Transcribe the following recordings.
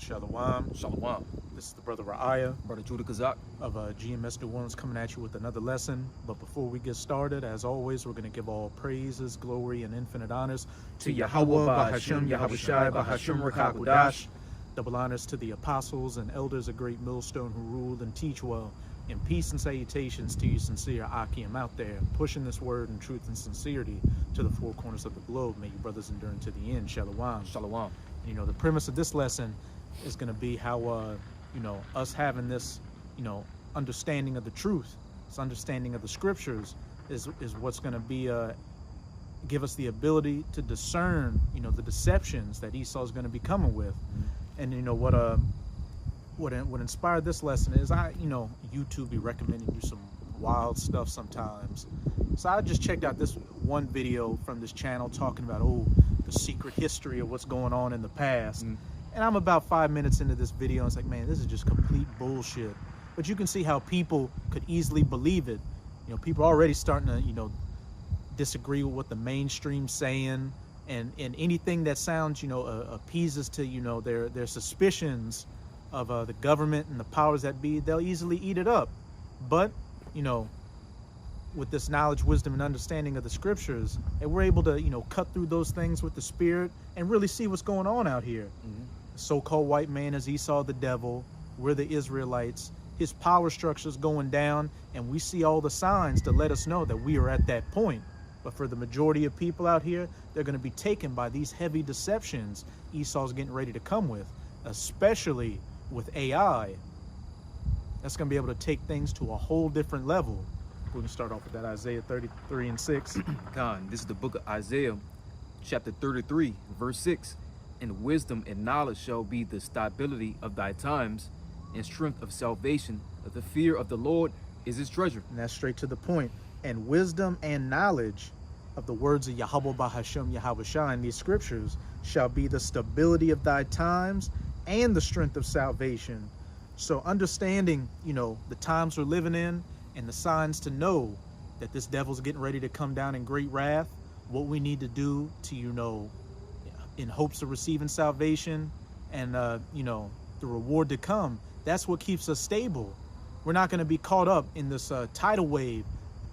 Shalom. Shalom. This is the brother Ra'aya Brother Judah Kazak. of GMS New Orleans coming at you with another lesson. But before we get started, as always, we're going to give all praises, glory, and infinite honors To Yahweh, Bahashem, Yahushai, Bahashem, Rakakudash. Double honors to the apostles and elders of Great Millstone who ruled and teach well. And peace and salutations to you sincere Akim out there, pushing this word in truth and sincerity to the four corners of the globe. May you brothers endure to the end. Shalom. Shalom. You know, the premise of this lesson is going to be how, us having this, understanding of the truth, this understanding of the scriptures is what's going to be, give us the ability to discern, the deceptions that Esau is going to be coming with. And, what inspired this lesson is YouTube be recommending you some wild stuff sometimes. So I just checked out this one video from this channel talking about, the secret history of what's going on in the past. And I'm about 5 minutes into this video and it's like, man, this is just complete bullshit. But you can see how people could easily believe it. People are already starting to, disagree with what the mainstream's saying, and anything that sounds, appeases to, their suspicions of the government and the powers that be, they'll easily eat it up. But, with this knowledge, wisdom, and understanding of the scriptures, and we're able to, cut through those things with the spirit and really see what's going on out here. The so-called white man is Esau the devil. We're the Israelites. His power structure is going down, and we see all the signs to let us know that we are at that point. But for the majority of people out here, they're going to be taken by these heavy deceptions Esau's getting ready to come with, especially with AI. That's going to be able to take things to a whole different level. We're going to start off with that Isaiah 33 and 6. God, this is the book of Isaiah, chapter 33, verse 6. And wisdom and knowledge shall be the stability of thy times, and strength of salvation. That the fear of the Lord is his treasure. And that's straight to the point. And wisdom and knowledge of the words of Yahweh Bahashem Yahushai in these scriptures shall be the stability of thy times and the strength of salvation. So understanding, the times we're living in and the signs to know that this devil's getting ready to come down in great wrath, what we need to do to, in hopes of receiving salvation and, the reward to come, that's what keeps us stable. We're not going to be caught up in this tidal wave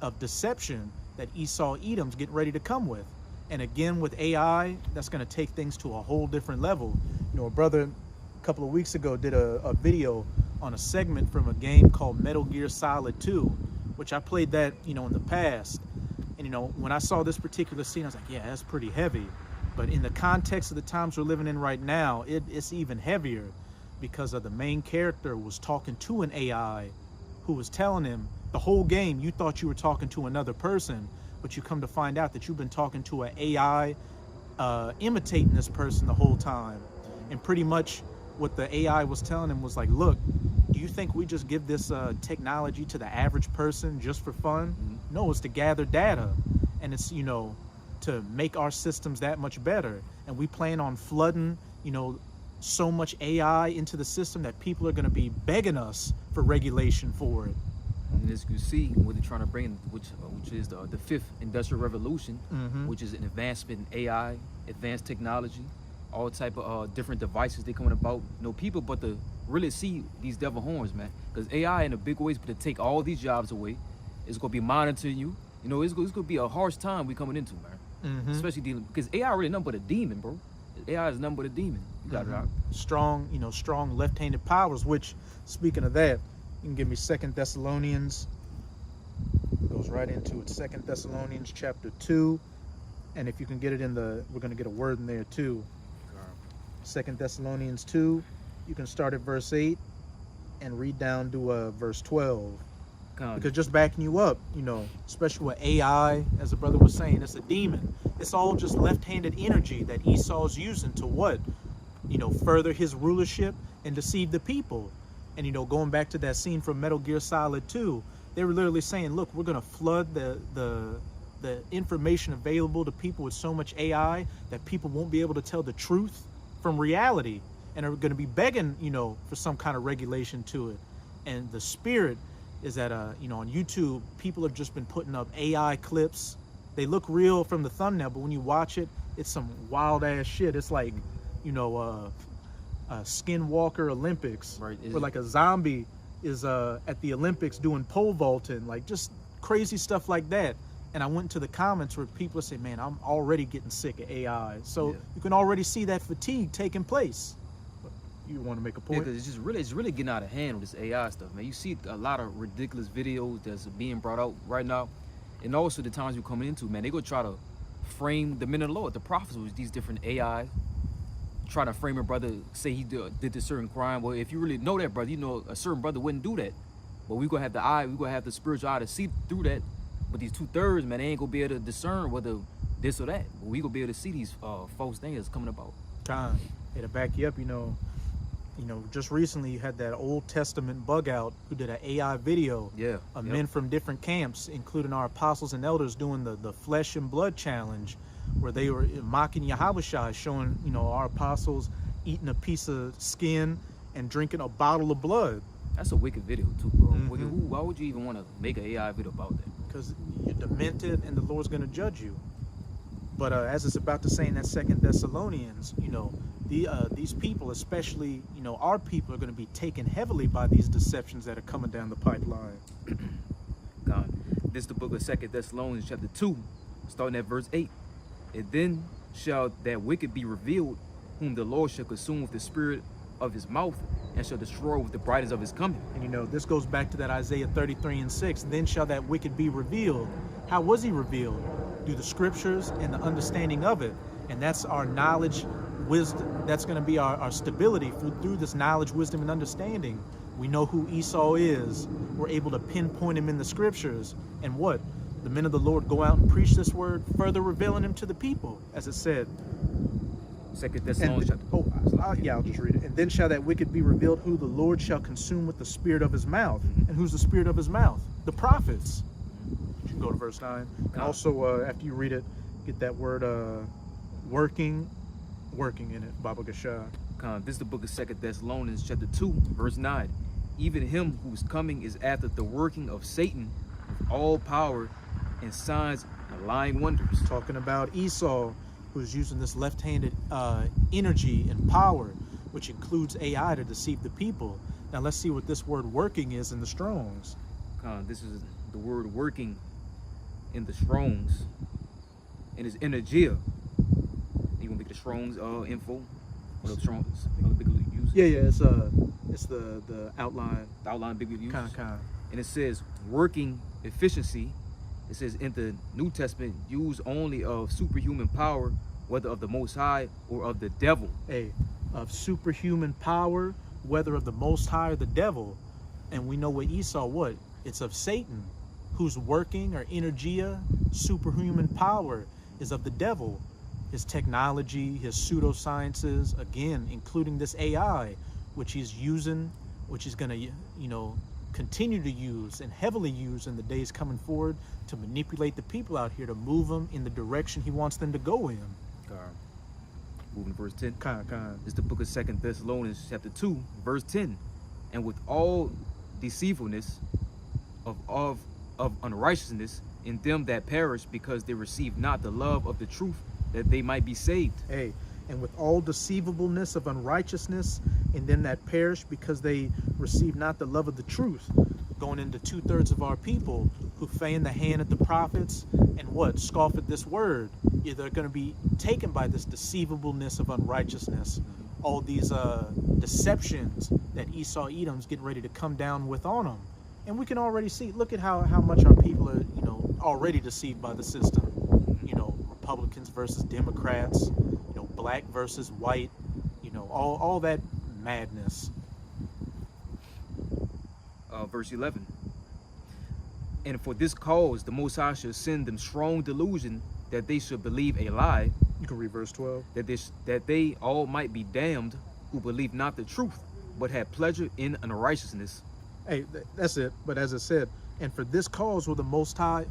of deception that Esau Edom's getting ready to come with. And again, with AI, that's going to take things to a whole different level. A brother a couple of weeks ago did a video on a segment from a game called Metal Gear Solid 2, which I played that, in the past. And, when I saw this particular scene, I was like, yeah, that's pretty heavy. But in the context of the times we're living in right now, it's even heavier, because of the main character was talking to an AI who was telling him the whole game you thought you were talking to another person, but you come to find out that you've been talking to an AI imitating this person the whole time. And pretty much what the AI was telling him was like, look, do you think we just give this technology to the average person just for fun? No, it's to gather data, and it's, to make our systems that much better. And we plan on flooding, so much AI into the system that people are going to be begging us for regulation for it. And as you see, what they're trying to bring, which is the fifth industrial revolution, which is an advancement in AI, advanced technology, all type of different devices they coming about. People, but to really see these devil horns, man, because AI in a big way is going to take all these jobs away. It's going to be monitoring you. It's going to be a harsh time we coming into, man. Especially dealing, because AI really nothing but a demon, bro. AI is nothing but a demon. You got it out. Strong, strong left-handed powers, which, speaking of that, you can give me 2 Thessalonians. It goes right into it. 2 Thessalonians chapter 2. And if you can get it we're going to get a word in there too. 2 Thessalonians 2, you can start at verse 8 and read down to verse 12. Because just backing you up, especially with AI, as the brother was saying, it's a demon. It's all just left-handed energy that Esau's using to what? Further his rulership and deceive the people. And, going back to that scene from Metal Gear Solid 2, they were literally saying, look, we're going to flood the information available to people with so much AI that people won't be able to tell the truth from reality, and are going to be begging, for some kind of regulation to it. And the spirit is that, on YouTube, people have just been putting up AI clips. They look real from the thumbnail, but when you watch it, it's some wild ass shit. It's like, Skinwalker Olympics, Right. where like a zombie is at the Olympics doing pole vaulting, like just crazy stuff like that. And I went to the comments where people say, man, I'm already getting sick of AI. So Yeah. you can already see that fatigue taking place. You want to make a Yeah, point? because it's really getting out of hand with this AI stuff, man. You see a lot of ridiculous videos that's being brought out right now, and also the times we're coming into, man. They go try to frame the men of the Lord, the prophets, with these different AI, try to frame a brother, say he did this certain crime. Well, if you really know that brother, you know a certain brother wouldn't do that. But we gonna have the eye, we gonna have the spiritual eye to see through that. But these 2/3, man, they ain't gonna be able to discern whether this or that. But we gonna be able to see these false things that's coming about. Time. Hey, to back you up, just recently you had that Old Testament bug out who did an AI video Yeah. of Yep. men from different camps, including our apostles and elders, doing the flesh and blood challenge, where they were mocking Yahushua, showing our apostles eating a piece of skin and drinking a bottle of blood, That's a wicked video too, bro. Mhm. Wicked. Why would you even want to make an AI video about that? because you're demented and the Lord's going to judge you. But as it's about to say in that 2 Thessalonians, these people, especially our people, are going to be taken heavily by these deceptions that are coming down the pipeline. God. This is the book of 2 Thessalonians chapter 2, starting at verse 8. And then shall that wicked be revealed, whom the Lord shall consume with the spirit of his mouth, and shall destroy with the brightness of his coming. And this goes back to that Isaiah 33:6. Then shall that wicked be revealed. How was he revealed? Through the scriptures and the understanding of it. And that's our knowledge, wisdom. That's going to be our stability through this knowledge, wisdom, and understanding. We know who Esau is. We're able to pinpoint him in the scriptures. And what? The men of the Lord go out and preach this word, further revealing him to the people, as it said. 2 Thessalonians chapter. I'll just read it. And then shall that wicked be revealed, who the Lord shall consume with the spirit of his mouth. And who's the spirit of his mouth? The prophets. You can go to verse 9. And also, after you read it, get that word working in it, Baba Gashah. This is the book of 2 Thessalonians chapter 2, verse 9. Even him whose coming is after the working of Satan with all power and signs and lying wonders. Talking about Esau, who's using this left-handed energy and power, which includes AI to deceive the people. Now let's see what this word working is in the Strongs. This is the word working in the Strongs, and it's energia. You want to make the Strongs info? What up, Strongs? Use? Yeah, it's the outline. The outline big use. Kind. And it says working efficiency. It says in the New Testament, use only of superhuman power, whether of the Most High or of the devil. Of superhuman power, whether of the Most High or the devil. And we know what Esau, what? It's of Satan, whose working or energia, superhuman power, is of the devil. His technology, his pseudosciences, again, including this AI, which he's using, which he's going to, continue to use and heavily use in the days coming forward to manipulate the people out here, to move them in the direction he wants them to go in. Moving to verse 10. Kind. It's the book of 2 Thessalonians chapter 2, verse 10. And with all deceitfulness of unrighteousness in them that perish, because they receive not the love of the truth, that they might be saved. And with all deceivableness of unrighteousness in them that perish, because they receive not the love of the truth. Going into 2/3 of our people who fan the hand at the prophets and scoff at this word. They're going to be taken by this deceivableness of unrighteousness. All these deceptions that Esau Edom's getting ready to come down with on them. And we can already see, look at how much our people are, already deceived by the system. Republicans versus Democrats, black versus white, all that madness. Verse 11. And for this cause the Most High shall send them strong delusion, that they should believe a lie. You can read verse 12. That they all might be damned, who believe not the truth, but had pleasure in unrighteousness. That's it. But as it said, and for this cause will the Most High.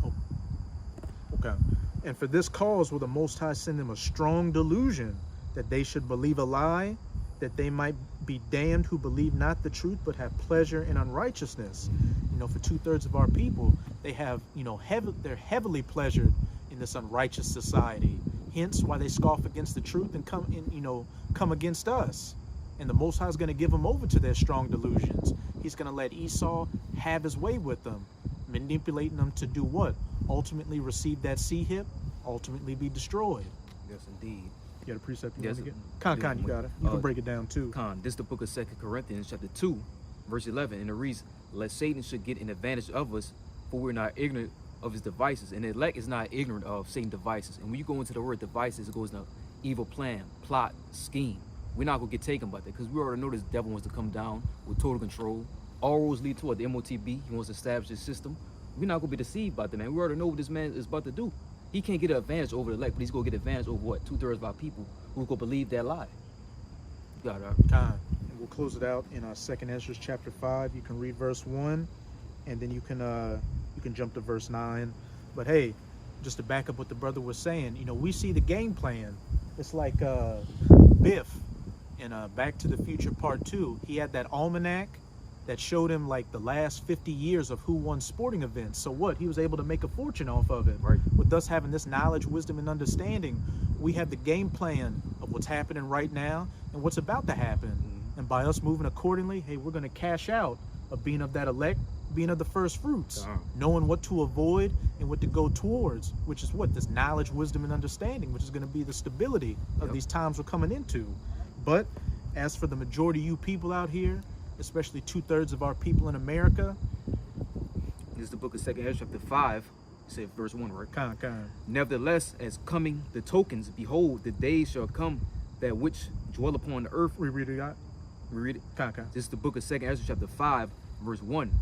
And for this cause will the Most High send them a strong delusion, that they should believe a lie, that they might be damned who believe not the truth, but have pleasure in unrighteousness. For 2/3 of our people, they have, they're heavily pleasured in this unrighteous society. Hence why they scoff against the truth and come against us. And the Most High is going to give them over to their strong delusions. He's going to let Esau have his way with them, manipulating them to do what? Ultimately receive that C-hip, ultimately be destroyed. Yes, indeed. You got a precept you Yes, want to get? Khan, you got it. You can break it down too. Khan, this is the book of 2 Corinthians chapter 2, verse 11. And the reason, lest Satan should get an advantage of us, for we're not ignorant of his devices. And the elect is not ignorant of Satan's devices. And when you go into the word devices, it goes into evil plan, plot, scheme. We're not going to get taken by that, because we already know this devil wants to come down with total control. All roads lead toward the MOTB. He wants to establish his system. We're not going to be deceived by that, man. We already know what this man is about to do. He can't get an advantage over the elect, but he's going to get advantage over what? 2/3 of our people who going to believe that lie. You got it. Khan. And we'll close it out in 2nd Ezra chapter 5. You can read verse 1, and then you can jump to verse 9. But hey, just to back up what the brother was saying, you know, we see the game plan. It's like Biff in Back to the Future Part 2. He had that almanac that showed him like the last 50 years of who won sporting events. So what? He was able to make a fortune off of it. Right. With us having this knowledge, wisdom, and understanding, we have the game plan of what's happening right now and what's about to happen. Mm-hmm. And by us moving accordingly, hey, we're going to cash out of being of that elect, being of the first fruits, knowing what to avoid and what to go towards, which is what? This knowledge, wisdom, and understanding, which is going to be the stability of these times we're coming into. But as for the majority of you people out here, especially 2/3 of our people in America. This is the book of 2nd Ezra chapter 5. You say verse 1, right? Khan. Nevertheless, as coming the tokens, behold, the days shall come that which dwell upon the earth. Reread it. Read it. Khan. This is the book of 2nd Ezra chapter 5, verse 1.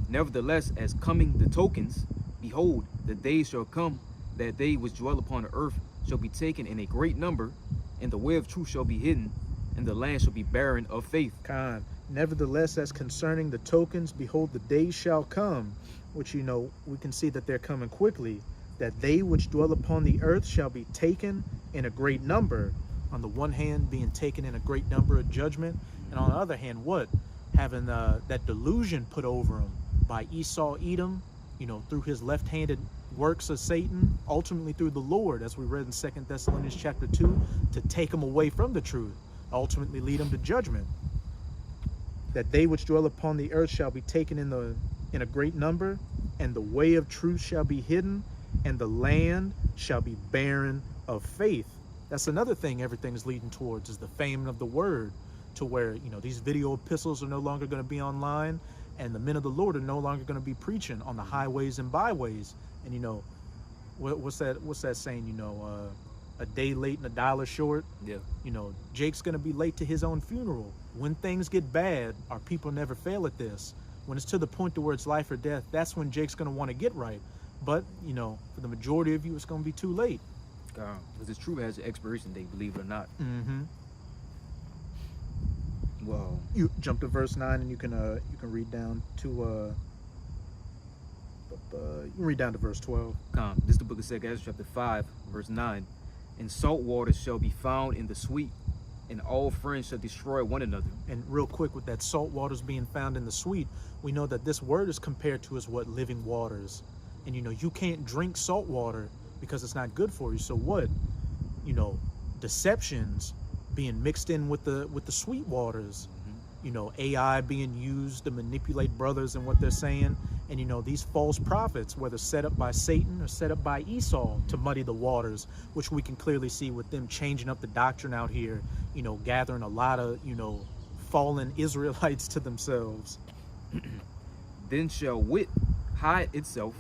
Nevertheless, as coming the tokens, behold, the days shall come that they which dwell upon the earth shall be taken in a great number, and the way of truth shall be hidden, and the land shall be barren of faith. Khan. Nevertheless, as concerning the tokens, behold, the days shall come, which, you know, we can see that they're coming quickly, that they which dwell upon the earth shall be taken in a great number. On the one hand, being taken in a great number of judgment, and on the other hand, what? Having that delusion put over them by Esau Edom, you know, through his left-handed works of Satan, ultimately through the Lord, as we read in 2 Thessalonians chapter 2, to take them away from the truth, ultimately lead them to judgment. That they which dwell upon the earth shall be taken in a great number, and the way of truth shall be hidden, and the land shall be barren of faith. That's another thing everything is leading towards, is the famine of the word, to where, you know, these video epistles are no longer going to be online, and the men of the Lord are no longer going to be preaching on the highways and byways. And you know, what's that saying? You know, a day late and a dollar short. Yeah. You know, Jake's going to be late to his own funeral. When things get bad, our people never fail at this. When it's to the point to where it's life or death, that's when Jake's going to want to get right. But, you know, for the majority of you, it's going to be too late. Because this truth has an expiration date, believe it or not. Mm-hmm. Well, You jump to verse 9, and you can read down to you can read down to verse 12. this is the book of 2nd Ezra chapter 5, verse 9. And salt water shall be found in the sweet, and all friends shall destroy one another. And real quick, with that salt waters being found in the sweet, we know that this word is compared to as what? Living waters. And you know, you can't drink salt water because it's not good for you. So what? You know, deceptions being mixed in with the sweet waters. You know, AI being used to manipulate brothers and what they're saying. And you know, these false prophets, whether set up by Satan or set up by Esau to muddy the waters, which we can clearly see with them changing up the doctrine out here, you know, gathering a lot of, you know, fallen Israelites to themselves. Then shall wit hide itself,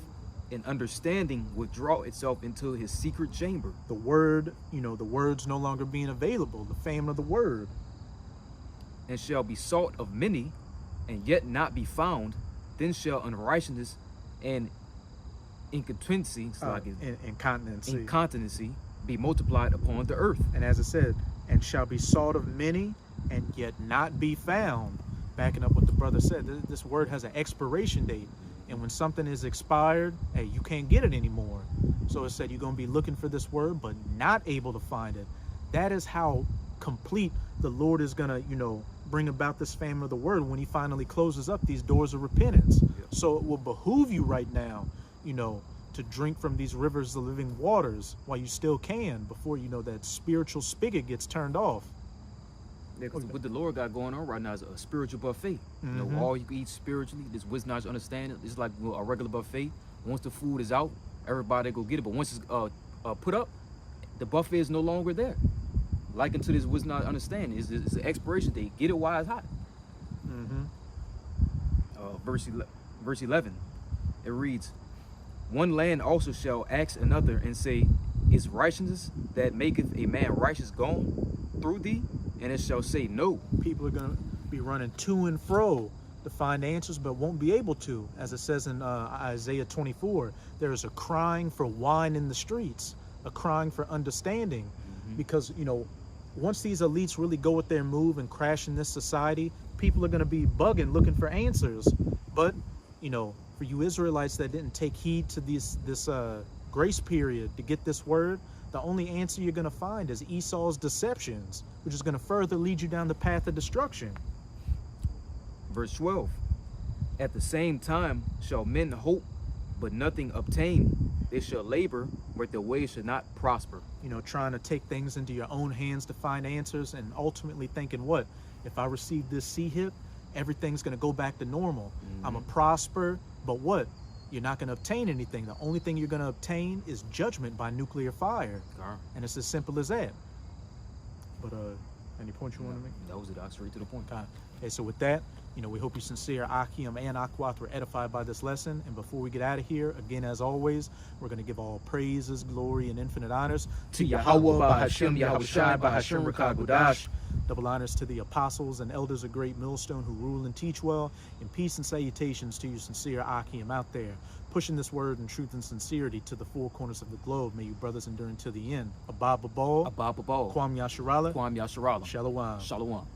and understanding withdraw itself into his secret chamber. The word, you know, the word's no longer being available, the famine of the word. And shall be sought of many, and yet not be found. Then shall unrighteousness and incontinency, incontinency be multiplied upon the earth. And as it said, and shall be sought of many, and yet not be found. Backing up what the brother said, this word has an expiration date. And when something is expired, hey, you can't get it anymore. So it said you're going to be looking for this word, but not able to find it. That is how complete the Lord is going to, you know, bring about this famine of the word when he finally closes up these doors of repentance. Yeah. So it will behoove you right now, you know, to drink from these rivers of living waters while you still can, before, you know, that spiritual spigot gets turned off. Yeah, 'cause what the Lord got going on right now is a spiritual buffet. You know, all you can eat spiritually, this wisdom, knowledge, understanding. It's like a regular buffet. Once the food is out, everybody go get it. But once it's put up, the buffet is no longer there. Like into this wisdom, knowledge, understanding is an expiration date. Get it while it's hot. Verse 11, it reads, "One land also shall ask another and say, Is righteousness that maketh a man righteous gone through thee? And it shall say, No." People are going to be running to and fro to find answers, but won't be able to. As it says in Isaiah 24, there is a crying for wine in the streets, a crying for understanding. Because, you know, once these elites really go with their move and crash in this society, people are going to be bugging, looking for answers. But, you know, for you Israelites that didn't take heed to this grace period to get this word, the only answer you're going to find is Esau's deceptions, which is going to further lead you down the path of destruction. Verse 12, "At the same time shall men hope, but nothing obtain. They shall labor, but their way should not prosper." You know, trying to take things into your own hands to find answers, and ultimately thinking, what? If I receive this C-hip, everything's going to go back to normal. I'm going to prosper, but what? You're not going to obtain anything. The only thing you're going to obtain is judgment by nuclear fire. And it's as simple as that. But any point you want to make? That was it. Straight to the point. Okay, so with that, you know, we hope you sincere Akim and Aquath were edified by this lesson. And before we get out of here, again, as always, we're going to give all praises, glory, and infinite honors to Yahweh, Bahashem, Yahushai, Bahashem, Rakagudash. Double honors to the apostles and elders of Great Millstone who rule and teach well. And peace and salutations to you sincere Akim out there, pushing this word in truth and sincerity to the four corners of the globe. May you brothers endure until the end. Abba Babal. Abba Babal. Kwam Yasharala. Kwam Yasharala. Shalom. Shalom.